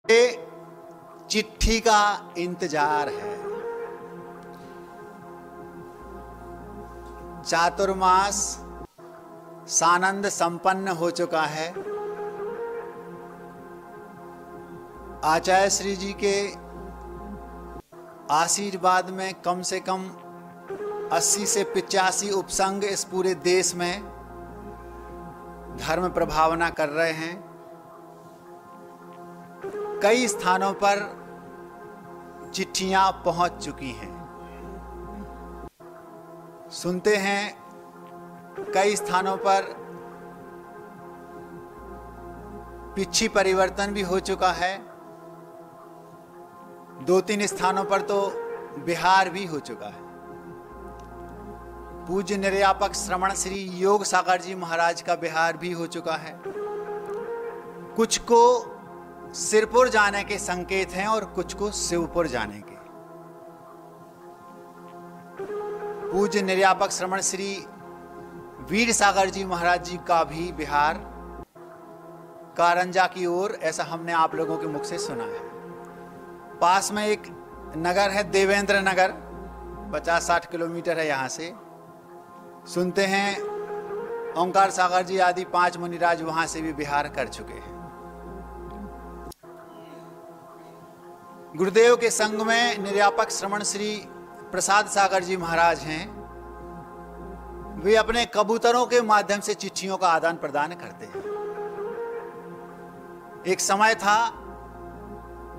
चिट्ठी का इंतजार है। चातुर्मास सानंद संपन्न हो चुका है। आचार्य श्री जी के आशीर्वाद में कम से कम 80 से 85 उपसंघ इस पूरे देश में धर्म प्रभावना कर रहे हैं। कई स्थानों पर चिट्ठियां पहुंच चुकी हैं। सुनते हैं कई स्थानों पर पिछी परिवर्तन भी हो चुका है। 2-3 स्थानों पर तो बिहार भी हो चुका है। पूज्य निर्यापक श्रवण श्री योग सागर जी महाराज का बिहार भी हो चुका है। कुछ को सिरपुर जाने के संकेत हैं और कुछ को शिवपुर जाने के। पूज्य निर्यापक श्रवण श्री वीर सागर जी महाराज जी का भी बिहार कारंजा की ओर, ऐसा हमने आप लोगों के मुख से सुना है। पास में एक नगर है देवेंद्र नगर, 50-60 किलोमीटर है यहाँ से। सुनते हैं ओंकार सागर जी आदि 5 मुनिराज वहां से भी बिहार कर चुके हैं। गुरुदेव के संग में निर्यापक श्रवण श्री प्रसाद सागर जी महाराज हैं। वे अपने कबूतरों के माध्यम से चिट्ठियों का आदान प्रदान करते हैं। एक समय था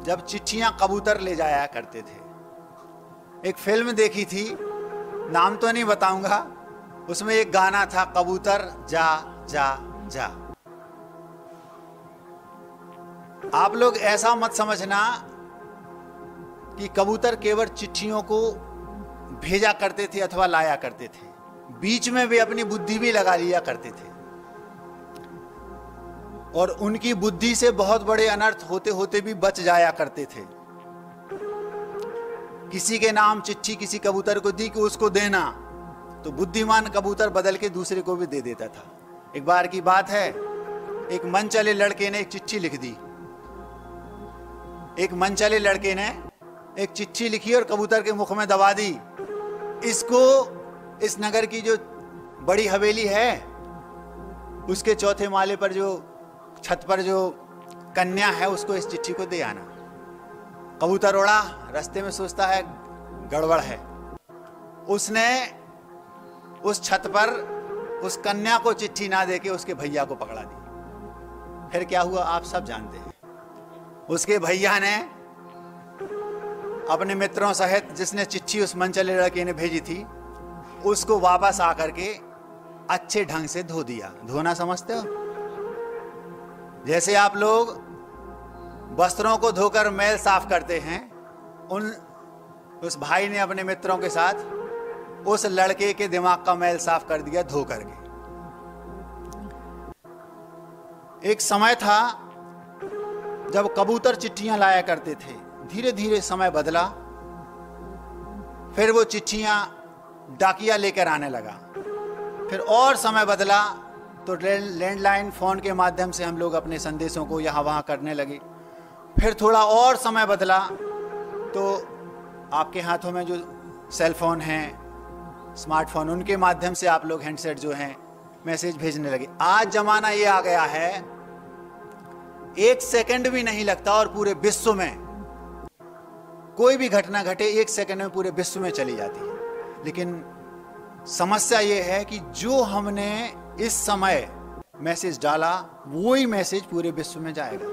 जब चिट्ठियां कबूतर ले जाया करते थे। एक फिल्म देखी थी, नाम तो नहीं बताऊंगा, उसमें एक गाना था, कबूतर जा जा जा। आप लोग ऐसा मत समझना कि कबूतर केवल चिट्ठियों को भेजा करते थे अथवा लाया करते थे। बीच में वे अपनी बुद्धि भी लगा लिया करते थे और उनकी बुद्धि से बहुत बड़े अनर्थ होते होते भी बच जाया करते थे। किसी के नाम चिट्ठी किसी कबूतर को दी कि उसको देना, तो बुद्धिमान कबूतर बदल के दूसरे को भी दे देता था। एक बार की बात है, एक मन चले लड़के ने एक चिट्ठी लिख दी। एक मन चले लड़के ने एक चिट्ठी लिखी और कबूतर के मुख में दबा दी। इसको इस नगर की जो बड़ी हवेली है उसके चौथे माले पर जो छत पर जो कन्या है उसको इस चिट्ठी को दे आना। कबूतर उड़ा, रास्ते में सोचता है गड़बड़ है। उसने उस छत पर उस कन्या को चिट्ठी ना देके उसके भैया को पकड़ा दी। फिर क्या हुआ आप सब जानते हैं। उसके भैया ने अपने मित्रों सहित, जिसने चिट्ठी उस मनचले लड़के ने भेजी थी, उसको वापस आकर के अच्छे ढंग से धो दिया। धोना समझते हो? जैसे आप लोग वस्त्रों को धोकर मैल साफ करते हैं, उस भाई ने अपने मित्रों के साथ उस लड़के के दिमाग का मैल साफ कर दिया धो करके। एक समय था जब कबूतर चिट्ठियां लाया करते थे। धीरे धीरे समय बदला, फिर वो चिट्ठियां डाकिया लेकर आने लगा। फिर और समय बदला तो लैंडलाइन फोन के माध्यम से हम लोग अपने संदेशों को यहाँ वहाँ करने लगे। फिर थोड़ा और समय बदला तो आपके हाथों में जो सेल फोन हैं, स्मार्टफोन, उनके माध्यम से आप लोग हैंडसेट जो हैं मैसेज भेजने लगे। आज जमाना ये आ गया है, 1 सेकंड भी नहीं लगता और पूरे विश्व में कोई भी घटना घटे 1 सेकंड में पूरे विश्व में चली जाती है। लेकिन समस्या ये है कि जो हमने इस समय मैसेज डाला वही मैसेज पूरे विश्व में जाएगा।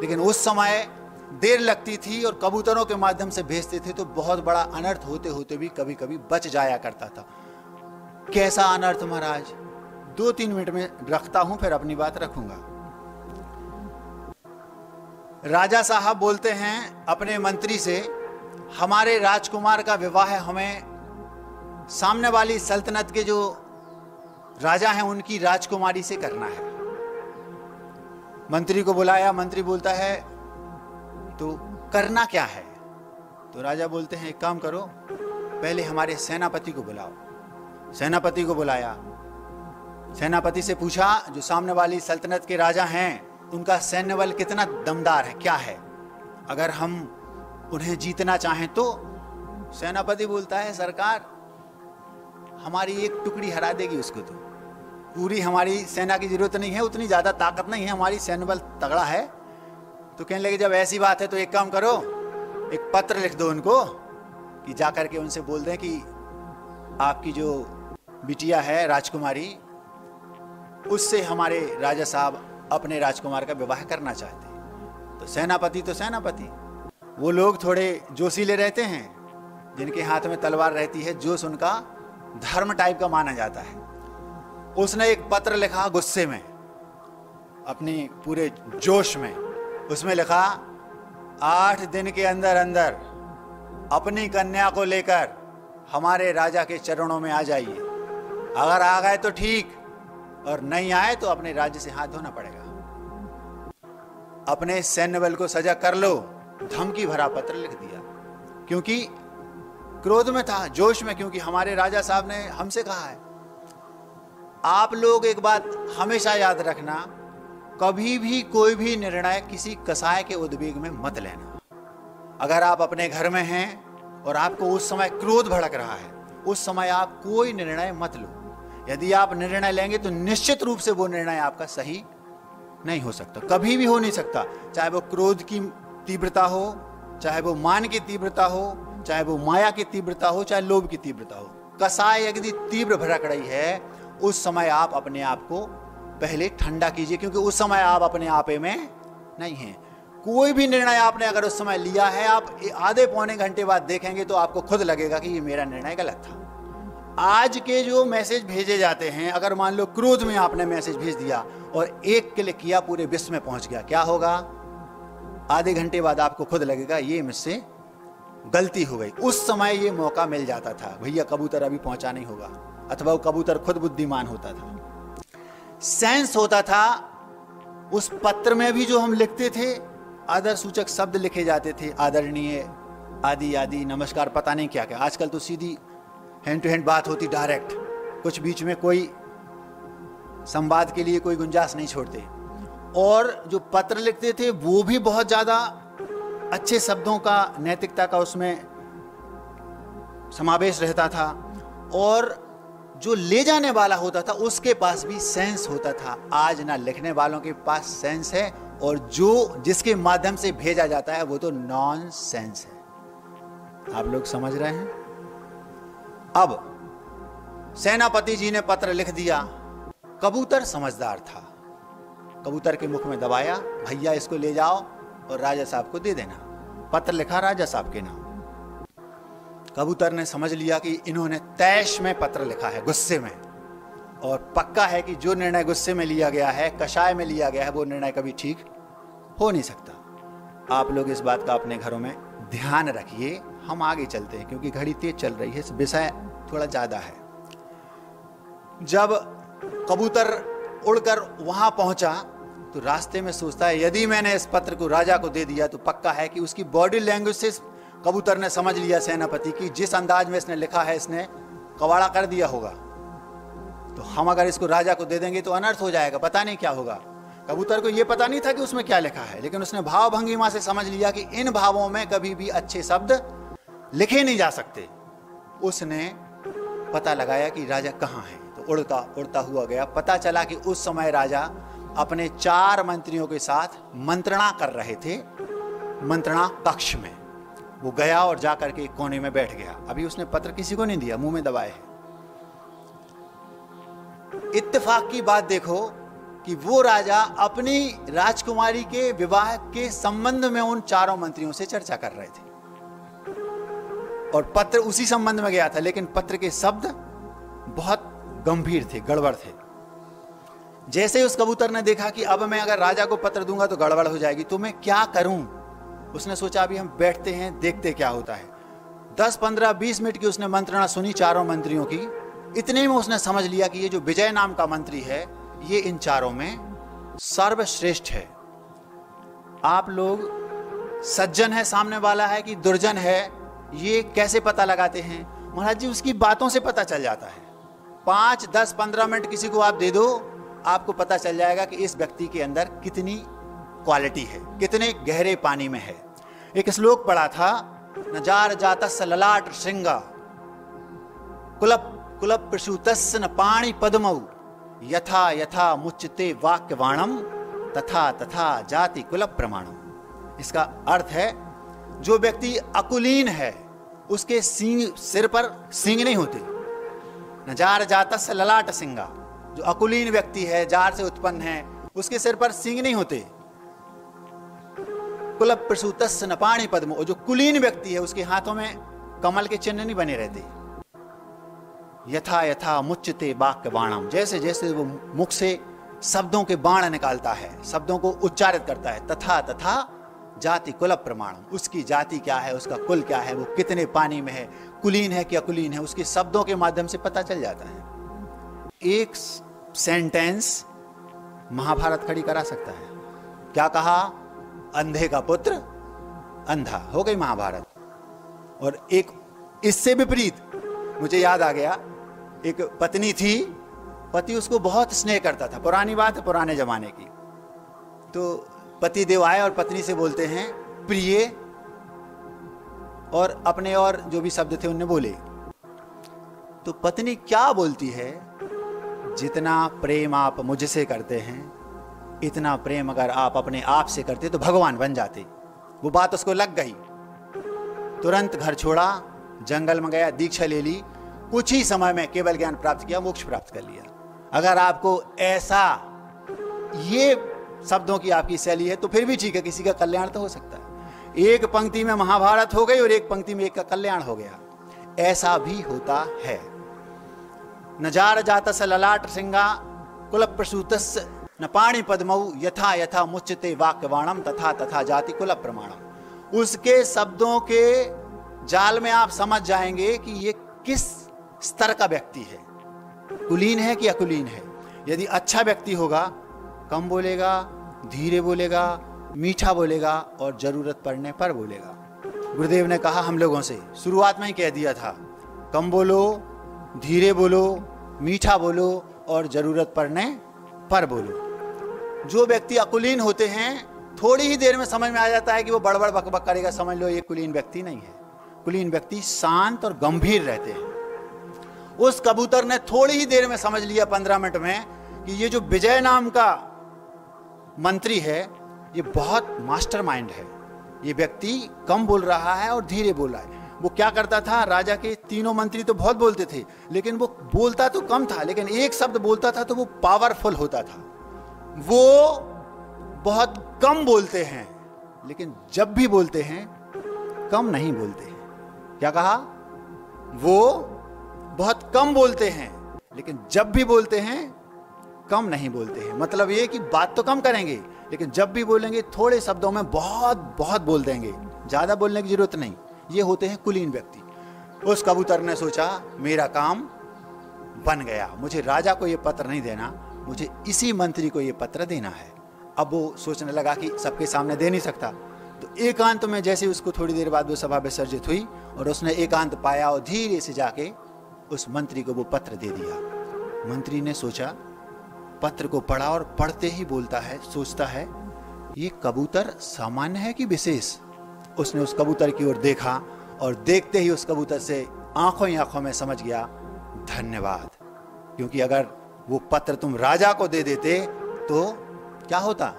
लेकिन उस समय देर लगती थी और कबूतरों के माध्यम से भेजते थे तो बहुत बड़ा अनर्थ होते होते भी कभी कभी बच जाया करता था। कैसा अनर्थ महाराज? 2-3 मिनट में रखता हूं, फिर अपनी बात रखूंगा। राजा साहब बोलते हैं अपने मंत्री से, हमारे राजकुमार का विवाह हमें सामने वाली सल्तनत के जो राजा हैं उनकी राजकुमारी से करना है। मंत्री को बुलाया। मंत्री बोलता है तो करना क्या है? तो राजा बोलते हैं एक काम करो, पहले हमारे सेनापति को बुलाओ। सेनापति को बुलाया। सेनापति से पूछा जो सामने वाली सल्तनत के राजा हैं उनका सैन्य बल कितना दमदार है, क्या है? अगर हम उन्हें जीतना चाहें तो सेनापति बोलता है सरकार हमारी एक टुकड़ी हरा देगी उसको, तो पूरी हमारी सेना की जरूरत नहीं है, उतनी ज्यादा ताकत नहीं है, हमारी सैन्य बल तगड़ा है। तो कहने लगे जब ऐसी बात है तो एक काम करो, एक पत्र लिख दो उनको कि जाकर के उनसे बोल दें कि आपकी जो बिटिया है राजकुमारी, उससे हमारे राजा साहब अपने राजकुमार का विवाह करना चाहते हैं। तो सेनापति वो लोग थोड़े जोशीले रहते हैं, जिनके हाथ में तलवार रहती है, जोश उनका धर्म टाइप का माना जाता है। उसने एक पत्र लिखा गुस्से में, अपनी पूरे जोश में। उसमें लिखा 8 दिन के अंदर अंदर अपनी कन्या को लेकर हमारे राजा के चरणों में आ जाइए। अगर आ गए तो ठीक, और नहीं आए तो अपने राज्य से हाथ धोना पड़ेगा। अपने सैन्य बल को सजग कर लो। धमकी भरा पत्र लिख दिया, क्योंकि क्रोध में था, जोश में, क्योंकि हमारे राजा साहब ने हमसे कहा है। आप लोग एक बात हमेशा याद रखना, कभी भी कोई भी निर्णय किसी कसाय के उद्वेग में मत लेना। अगर आप अपने घर में हैं और आपको उस समय क्रोध भड़क रहा है, उस समय आप कोई निर्णय मत लो। यदि आप निर्णय लेंगे तो निश्चित रूप से वो निर्णय आपका सही नहीं हो सकता, कभी भी हो नहीं सकता। चाहे वो क्रोध की तीव्रता हो, चाहे वो मान की तीव्रता हो, चाहे वो माया की तीव्रता हो, चाहे लोभ की तीव्रता हो। कसाय यदि तीव्र भड़क रही है, उस समय आप अपने आप को पहले ठंडा कीजिए, क्योंकि उस समय आप अपने आपे में नहीं हैं। कोई भी निर्णय आपने अगर उस समय लिया है, आप आधे पौने घंटे बाद देखेंगे तो आपको खुद लगेगा कि ये मेरा निर्णय गलत था। आज के जो मैसेज भेजे जाते हैं, अगर मान लो क्रोध में आपने मैसेज भेज दिया और एक क्लिक किया पूरे विश्व में पहुंच गया, क्या होगा? आधे घंटे बाद आपको खुद लगेगा ये मुझसे गलती हो गई। उस समय ये मौका मिल जाता था, भैया कबूतर अभी पहुंचा नहीं होगा, अथवा वो कबूतर खुद बुद्धिमान होता था, सेंस होता था। उस पत्र में भी जो हम लिखते थे, आदर सूचक शब्द लिखे जाते थे, आदरणीय, आदि आदि, नमस्कार, पता नहीं क्या क्या। आजकल तो सीधी हैंड टू हैंड बात होती, डायरेक्ट, कुछ बीच में कोई संवाद के लिए कोई गुंजाइश नहीं छोड़ते। और जो पत्र लिखते थे वो भी बहुत ज्यादा अच्छे शब्दों का, नैतिकता का उसमें समावेश रहता था। और जो ले जाने वाला होता था उसके पास भी सेंस होता था। आज ना लिखने वालों के पास सेंस है, और जो जिसके माध्यम से भेजा जाता है वो तो नॉन सेंस है। आप लोग समझ रहे हैं? अब सेनापति जी ने पत्र लिख दिया। कबूतर समझदार था, कबूतर के मुख में दबाया, भैया इसको ले जाओ और राजा साहब को दे देना। पत्र लिखा राजा साहब के नाम। कबूतर ने समझ लिया कि इन्होंने तैश में पत्र लिखा है, गुस्से में, और पक्का है कि जो निर्णय गुस्से में लिया गया है, कषाय में लिया गया है, वो निर्णय कभी ठीक हो नहीं सकता। आप लोग इस बात का अपने घरों में ध्यान रखिए। हम आगे चलते हैं क्योंकि घड़ी तेज चल रही है, विषय थोड़ा ज्यादा है। जब कबूतर उड़कर वहां पहुंचा तो रास्ते में सोचता है यदि मैंने इस पत्र को राजा को दे दिया तो पक्का है कि उसकी बॉडी लैंग्वेज से कबूतर ने समझ लिया सेनापति की, जिस अंदाज में इसने लिखा है इसने कवाड़ा कर दिया होगा। तो हम अगर इसको राजा को दे देंगे तो अनर्थ हो जाएगा, पता नहीं क्या होगा। कबूतर को यह पता नहीं था कि उसमें क्या लिखा है, लेकिन उसने भाव भंगिमा से समझ लिया कि इन भावों में कभी भी अच्छे शब्द लिखे नहीं जा सकते। उसने पता लगाया कि राजा कहाँ है, तो उड़ता उड़ता हुआ गया। पता चला कि उस समय राजा अपने 4 मंत्रियों के साथ मंत्रणा कर रहे थे, मंत्रणा कक्ष में। वो गया और जाकर के कोने में बैठ गया। अभी उसने पत्र किसी को नहीं दिया, मुंह में दबाए है। इत्तेफाक की बात देखो कि वो राजा अपनी राजकुमारी के विवाह के संबंध में उन 4 मंत्रियों से चर्चा कर रहे थे और पत्र उसी संबंध में गया था, लेकिन पत्र के शब्द बहुत गंभीर थे, गड़बड़ थे। जैसे उस कबूतर ने देखा कि अब मैं अगर राजा को पत्र दूंगा तो गड़बड़ हो जाएगी, तो मैं क्या करूं, उसने सोचा अभी हम बैठते हैं, देखते क्या होता है। 10, 15, 20 मिनट की उसने मंत्रणा सुनी 4 मंत्रियों की। इतने में उसने समझ लिया कि ये जो विजय नाम का मंत्री है ये इन 4 में सर्वश्रेष्ठ है। आप लोग सज्जन है सामने वाला है कि दुर्जन है, ये कैसे पता लगाते हैं? महाराज जी, उसकी बातों से पता चल जाता है। 5, 10, 15 मिनट किसी को आप दे दो, आपको पता चल जाएगा कि इस व्यक्ति के अंदर कितनी क्वालिटी है, कितने गहरे पानी में है। एक श्लोक पढ़ा था, नजार जातस्य ललाट श्रृंगा कुलप कुलप प्रसूतस्य न पाणि पद्मौ यथा यथा मुच्यते वाक्यवाणम तथा तथा जाति कुलप प्रमाणम। इसका अर्थ है, जो व्यक्ति अकुलीन है उसके सिर पर सींग नहीं होते। नजार जातस्य ललाट सिंगा, जो अकुलीन व्यक्ति है, जार से उत्पन्न है, उसके सिर पर सींग नहीं होते। कुलप प्रसूतस्य न पाणि पद्मो, और जो कुलीन व्यक्ति है उसके हाथों में कमल के चिन्ह नहीं बने रहते। यथा यथा मुच्यते वाक्य बाणम, जैसे जैसे वो मुख से शब्दों के बाण निकालता है, शब्दों को उच्चारित करता है, तथा तथा जाति कुल प्रमाणम, उसकी जाति क्या है, उसका कुल क्या है, वो कितने पानी में है, कुलीन है कि अकुलीन है, उसके शब्दों के माध्यम से पता चल जाता है। एक सेंटेंस महाभारत खड़ी करा सकता है। क्या कहा? अंधे का पुत्र अंधा, हो गई महाभारत। और एक इससे विपरीत मुझे याद आ गया, एक पत्नी थी, पति उसको बहुत स्नेह करता था, पुरानी बात है, पुराने जमाने की। तो पति देव आए और पत्नी से बोलते हैं प्रिय, और अपने और जो भी शब्द थे उनने बोले। तो पत्नी क्या बोलती है, जितना प्रेम आप मुझसे करते हैं इतना प्रेम अगर आप अपने आप से करते तो भगवान बन जाते। वो बात उसको लग गई, तुरंत घर छोड़ा, जंगल में गया, दीक्षा ले ली, कुछ ही समय में केवल ज्ञान प्राप्त किया, मोक्ष प्राप्त कर लिया। अगर आपको ऐसा ये शब्दों की आपकी शैली है तो फिर भी ठीक है, किसी का कल्याण तो हो सकता है। एक पंक्ति में महाभारत हो गई और एक पंक्ति में एक का कल्याण हो गया, ऐसा भी होता है। नजार जातस्य ललाट सिंगा कुल प्रसूतस्य न पाणि पद्मौ यथा यथा मुच्यते वाक्यवाणम तथा तथा जाति कुल प्रमाणम। उसके शब्दों के जाल में आप समझ जाएंगे कि ये किस स्तर का व्यक्ति है, कुलीन है कि अकुलीन है। यदि अच्छा व्यक्ति होगा, कम बोलेगा, धीरे बोलेगा, मीठा बोलेगा और जरूरत पड़ने पर बोलेगा। गुरुदेव ने कहा हम लोगों से, शुरुआत में ही कह दिया था, कम बोलो, धीरे बोलो, मीठा बोलो और जरूरत पड़ने पर बोलो। जो व्यक्ति अकुलीन होते हैं, थोड़ी ही देर में समझ में आ जाता है कि वो बड़बड़ बकबक करेगा, समझ लो ये कुलीन व्यक्ति नहीं है। कुलीन व्यक्ति शांत और गंभीर रहते हैं। उस कबूतर ने थोड़ी ही देर में समझ लिया, 15 मिनट में, कि ये जो विजय नाम का मंत्री है ये बहुत मास्टरमाइंड है। ये व्यक्ति कम बोल रहा है और धीरे बोल रहा है। वो क्या करता था, राजा के तीनों मंत्री तो बहुत बोलते थे, लेकिन वो बोलता तो कम था, लेकिन एक शब्द बोलता था तो वो पावरफुल होता था। वो बहुत कम बोलते हैं, लेकिन जब भी बोलते हैं कम नहीं बोलते हैं। क्या कहा? वो बहुत कम बोलते हैं, लेकिन जब भी बोलते हैं कम नहीं बोलते हैं। मतलब ये कि बात तो कम करेंगे, लेकिन जब भी बोलेंगे थोड़े शब्दों में बहुत बहुत बोल देंगे, ज्यादा बोलने की जरूरत नहीं। ये होते हैं कुलीन व्यक्ति। उस कबूतर ने सोचा मेरा काम बन गया, मुझे राजा को ये पत्र नहीं देना, मुझे इसी मंत्री को ये पत्र देना है। अब वो सोचने लगा कि सबके सामने दे नहीं सकता, तो एकांत में, जैसे उसको थोड़ी देर बाद वो सभा विसर्जित हुई और उसने एकांत पाया और धीरे से जाके उस मंत्री को वो पत्र दे दिया। मंत्री ने सोचा, पत्र को पढ़ा और पढ़ते ही बोलता है, सोचता है ये कबूतर सामान्य है कि विशेष। उसने उस कबूतर की ओर देखा और देखते ही उस कबूतर से आंखों ही आंखों में समझ गया धन्यवाद। क्योंकि अगर वो पत्र तुम राजा को दे देते तो क्या होता,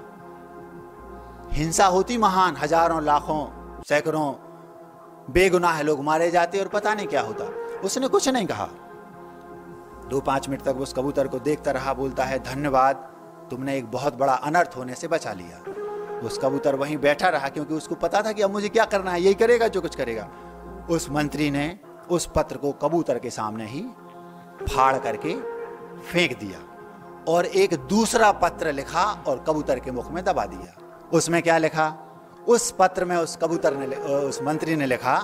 हिंसा होती महान, हजारों लाखों सैकड़ों बेगुनाह लोग मारे जाते और पता नहीं क्या होता। उसने कुछ नहीं कहा। 2-5 मिनट तक उस कबूतर को देखता रहा, बोलता है धन्यवाद, तुमने एक बहुत बड़ा अनर्थ होने से बचा लिया। उस कबूतर वहीं बैठा रहा, क्योंकि उसको पता था कि अब मुझे क्या करना है, यही करेगा जो कुछ करेगा। उस मंत्री ने उस पत्र को कबूतर के सामने ही फाड़ करके फेंक दिया और एक दूसरा पत्र लिखा और कबूतर के मुख में दबा दिया। उसमें क्या लिखा? उस पत्र में उस कबूतर ने, उस मंत्री ने लिखा,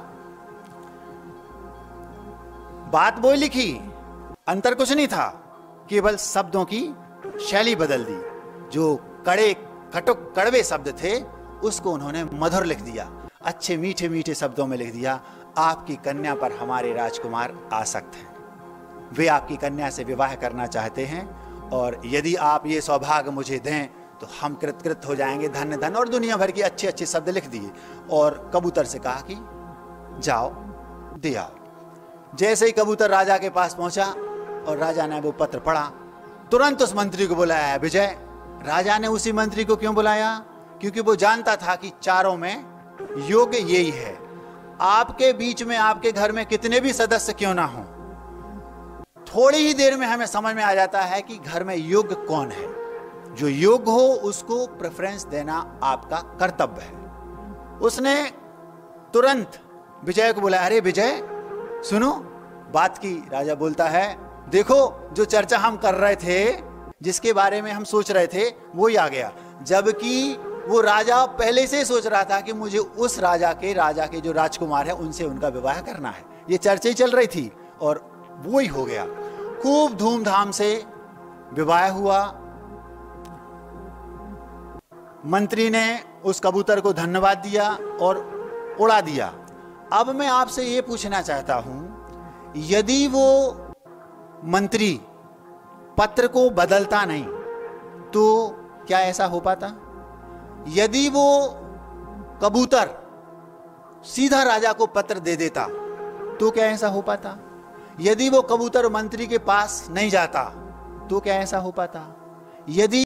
बात वो लिखी, अंतर कुछ नहीं था, केवल शब्दों की शैली बदल दी। जो कड़े कटुक कड़वे शब्द थे उसको उन्होंने मधुर लिख दिया, अच्छे मीठे मीठे शब्दों में लिख दिया। आपकी कन्या पर हमारे राजकुमार आसक्त हैं, वे आपकी कन्या से विवाह करना चाहते हैं, और यदि आप ये सौभाग्य मुझे दें तो हम कृतकृत हो जाएंगे, धन्य धन्य, और दुनिया भर के अच्छे अच्छे शब्द लिख दिए और कबूतर से कहा कि जाओ दे आओ। जैसे ही कबूतर राजा के पास पहुंचा और राजा ने वो पत्र पढ़ा, तुरंत उस मंत्री को बुलाया। विजय, राजा ने उसी मंत्री को क्यों बुलाया? क्योंकि वो जानता था कि चारों में योग्य यही है। आपके बीच में, आपके घर में कितने भी सदस्य क्यों ना हो, थोड़ी ही देर में हमें समझ में आ जाता है कि घर में योग्य कौन है। जो योग्य हो उसको प्रेफरेंस देना आपका कर्तव्य है। उसने तुरंत विजय को बुलाया। अरे विजय सुनो, बात की। राजा बोलता है, देखो जो चर्चा हम कर रहे थे, जिसके बारे में हम सोच रहे थे, वो ही आ गया। जबकि वो राजा पहले से सोच रहा था कि मुझे उस राजा के जो राजकुमार है उनसे उनका विवाह करना है। ये चर्चा ही चल रही थी और वो ही हो गया। खूब धूमधाम से विवाह हुआ। मंत्री ने उस कबूतर को धन्यवाद दिया और उड़ा दिया। अब मैं आपसे ये पूछना चाहता हूं, यदि वो मंत्री पत्र को बदलता नहीं तो क्या ऐसा हो पाता? यदि वो कबूतर सीधा राजा को पत्र दे देता तो क्या ऐसा हो पाता? यदि वो कबूतर मंत्री के पास नहीं जाता तो क्या ऐसा हो पाता? यदि